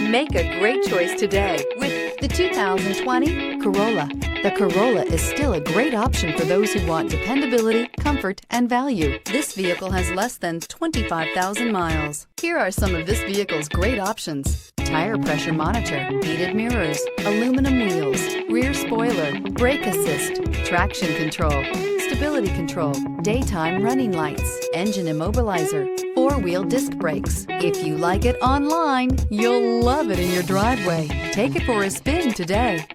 Make a great choice today with the 2020 Corolla. The Corolla is still a great option for those who want dependability, comfort, and value. This vehicle has less than 25,000 miles. Here are some of this vehicle's great options: tire pressure monitor, heated mirrors, aluminum wheels, rear spoiler, brake assist, traction control, stability control, daytime running lights, engine immobilizer, four-wheel disc brakes. If you like it online, you'll love it in your driveway. Take it for a spin today.